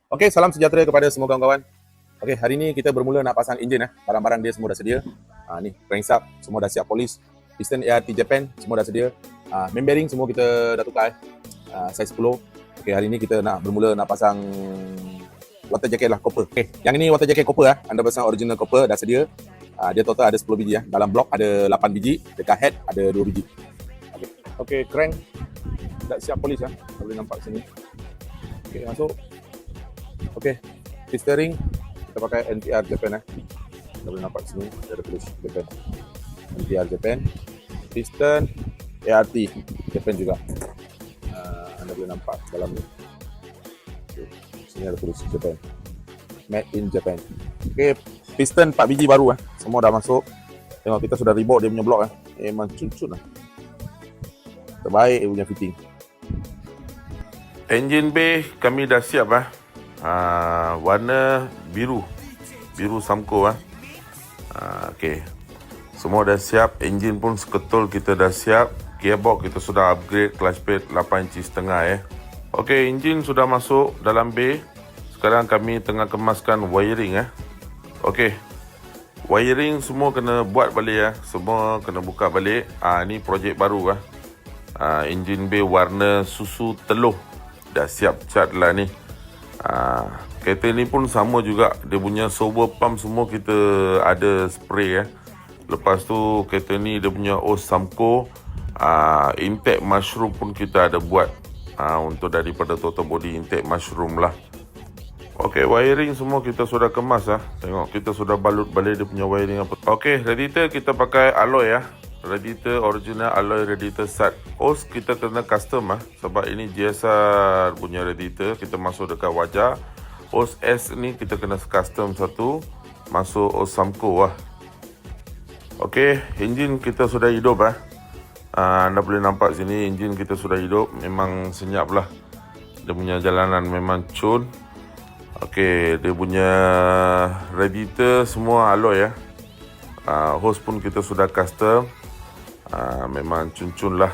Okey, salam sejahtera kepada semua kawan-kawan. Okey, hari ni kita bermula nak pasang enjin. Barang-barang dia semua dah sedia. Ni, crankshaft semua dah siap polis. Piston ART Japan semua dah sedia. Main bearing semua kita dah tukar. Saiz 10. Okey, hari ni kita nak bermula nak pasang water jacket lah, copper. Okey, yang ini water jacket copper. Anda pasang original copper dah sedia. Dia total ada 10 biji. Dalam blok ada 8 biji. Dekat head ada 2 biji. Okey, crank dah siap polis. Boleh nampak sini. Okey, masuk. Okey, steering kita pakai NTR Japan. Anda boleh nampak sini ada tulis Japan. NTR Japan. Piston ART Japan juga. Anda boleh nampak dalam ni. Sini ada tulis Japan. Made in Japan. Okey, piston 4 biji baru. Semua dah masuk. Tengok kita sudah rebok dia punya blok. Memang cun-cun lah. Terbaik dia punya fitting. Engine bay kami dah siap warna biru Samco okey, semua dah siap. Engine pun seketul kita dah siap. Gearbox kita sudah upgrade, clutch plate 8 inci setengah okey, engine sudah masuk dalam bay. Sekarang kami tengah kemaskan wiring okey, wiring semua kena buat balik semua kena buka balik. Ni projek baru engine bay warna susu teluh dah siap cat lah ni. Kereta ni pun sama juga. Dia punya sober pump semua kita ada spray Lepas tu kereta ni dia punya os Samco. Intake mushroom pun kita ada buat untuk daripada total body intake mushroom lah. Okey, wiring semua kita sudah kemas Tengok kita sudah balut balik dia punya wiring apa. Okey, radiator kita pakai alloy Radiator original alloy radiator SAT. Os kita kena custom sebab ini GSR punya radiator. Kita masuk dekat wajah. Os S ni kita kena custom satu. Masuk os Samco Okey, engine kita sudah hidup Anda boleh nampak sini engine kita sudah hidup. Memang senyap lah. Dia punya jalanan memang cun. Okey, dia punya radiator semua alloy hose pun kita sudah custom. Memang cun-cun lah.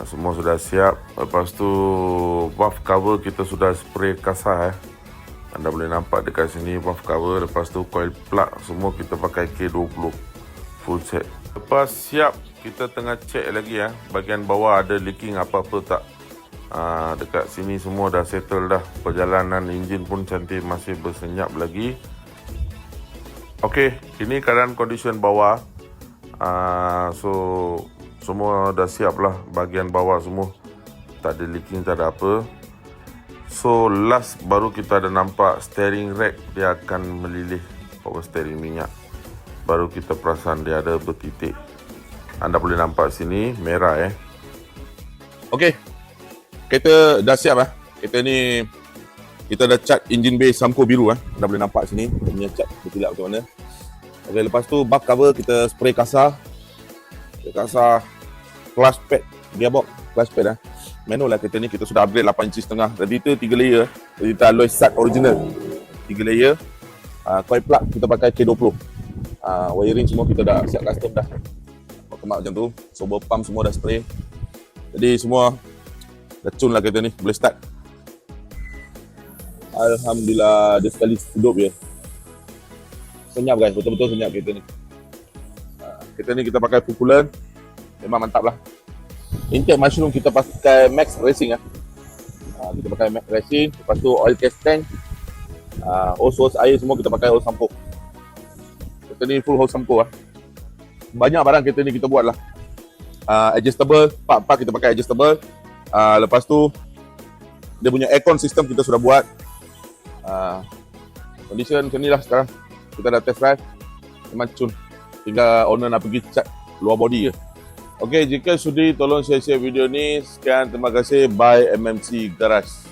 Semua sudah siap. Lepas tu valve cover kita sudah spray kasar Anda boleh nampak dekat sini valve cover. Lepas tu coil plug semua kita pakai K20 full set. Lepas siap, kita tengah check lagi bahagian bawah ada leaking apa-apa tak. Dekat sini semua dah settle dah. Perjalanan enjin pun cantik, masih bersenyap lagi. Okey, ini keadaan condition bawah. So semua dah siap lah. Bahagian bawah semua tak ada leaking, tak ada apa. So last baru kita ada nampak steering rack. Dia akan melilih power steering minyak. Baru kita perasan dia ada bertitik. Anda boleh nampak sini merah Okey, kereta dah siap Kereta ni kita dah cat engine bay Samco biru Anda boleh nampak sini dia punya cat bertilak macam mana. Okey, lepas tu valve cover kita spray kasar. Clutch pad, gearbox, clutch pad manual kereta ni kita sudah upgrade 8 inci setengah. Radiator 3 layer, radiator alloy SAT original 3 layer. Coil plug kita pakai K20. Wiring semua kita dah siap custom dah. Kemak macam tu. Sober pump semua dah spray. Jadi semua dah cun lah kereta ni, boleh start. Alhamdulillah, dia sekali hidup je. Senyap guys, betul-betul senyap kereta ni. Kereta ni kita pakai full coolant. Memang mantap lah. Intake mushroom kita pakai Max Racing kita pakai Max Racing. Lepas tu oil cast tank. Hose air semua kita pakai hose Samco. Kereta ni full hose Samco Banyak barang kereta ni kita buat lah. Adjustable, part-part kita pakai adjustable. Lepas tu dia punya aircon system kita sudah buat. Condition macam ni lah sekarang. Kita dah test drive. Memang cun. Tinggal owner nak pergi cat luar body je. Okey, jika sudi tolong share video ni. Sekian, terima kasih. Bye MMC Garage.